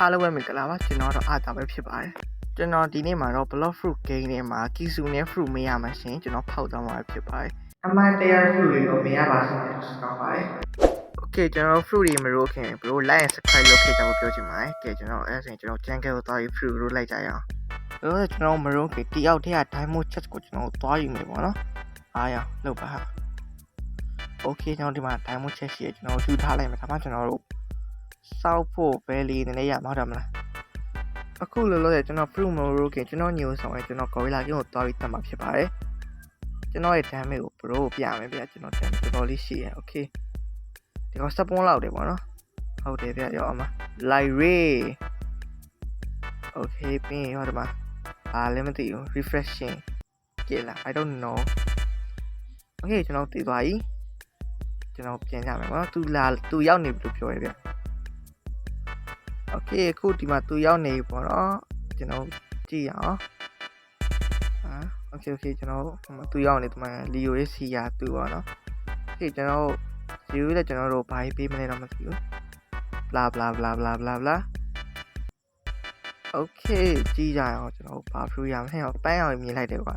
အားလုံးပဲမင်္ဂလာပါကျွန်တော်တော့အားသာပဲဖြစ်ပါတယ်ကျွန်တော်ဒီနေ့မှာတော့ block fruit game ထဲမှာ kisu နဲ့ fruit မေးရမှာရှင်ကျွန်တော်ဖောက်သွားမှာဖြစ်ပါတယ်အမှန်တရား fruit တွေကိုမေးရပါစေလို့ဆုတောင်းပါတယ် Okay ကျွန်တော် fruit တွေမရိုးခင်ဘလို့ like and subscribe လုပ်ခဲ့ကြဖို့ပြောချင်ပါတယ်ကဲကျွန်တော်အဲ့ဒါဆိုရင်ကျွန်တော် channel ကိုသွားပြီး fruit ရိုးလိုက်ကြရအောင်ကျွန်တော်မရိုးခင်တယောက်တည်းက diamond chest ကိုကျွန်တော်သွားယူမယ်ပေါ့နော်အားရလောက်ပါဟာ Okay ကျွန်တော်ဒီမှာ diamond chest ရှိရကျွန်တော်ယူထားလိုက်မယ်ဒါမှကျွန်တော်တို့စောက်ဖို့ပဲလေးနည်းနည်းရမှာဟုတ်တယ်မလားအခုလောလောဆယ်ကျွန်တော် fruit မရိုးခင်ကျွန်တော်ညို့ဆောင်ရင်ကျွန်တော် gorilla ကိုသွားပြီးတတ်မှာဖြစ်ပါတယ်ကျွန်တော်ရဲ့ damage ကို bro ပြမယ်ဗျကျွန်တော် damage တော်တော်လေးရှိရ Okay ဒီကောင်စပွန်လောက်တယ်ပေါ့နော်ဟုတ်တယ်ဗျရောအမ light ray Okay ပြီးရင်ဟောဒီမှာလည်းမသိဘူး refreshing ကြည့်လား I don't know Okay ကျွန်တော်တည်သွားပြီကျွန်တော်ပြန်ကြမယ်ပေါ့နော်သူရောက်နေပြီလို့ပြောရဗျ Okay အခုဒီမှာသူရောက်နေပြီပေါ့နော်ကျွန်တော်ကြည့်ရအောင်Okay ကျွန်တော်သူရောက်နေဒီမှာ Leo ရဲ့စီယာသူပေါ့နော် Okay ကျွန်တော်ယူလဲကျွန်တော်တို့ဘာကြီးပေးမလဲတော့မသိဘူး bla bla bla bla bla bla Okay ကြည့်ကြအောင်ကျွန်တော်ဘာဖရူးရမလဲပန်းအောင်မြင်လိုက်တယ်ကွာ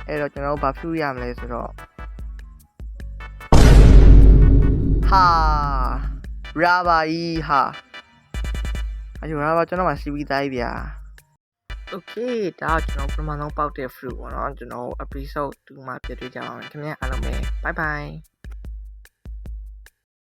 အဲ့တော့ကျွန်တော်ဘာဖရူးရမလဲဆိုတော့ဟာရာဘာကြီးဟာအဲ့ဒီရာဘာကျွန်တော်မှစီးပြီးသားပြီဗျာ Okay ဒါကျွန်တော်ပထမဆုံးပေါက်တဲ့ fruit ပေါ့နော်ကျွန်တော် episode 2မှာပြည့်တွေ့ကြအောင်ခင်ဗျာအားလုံးပဲ bye bye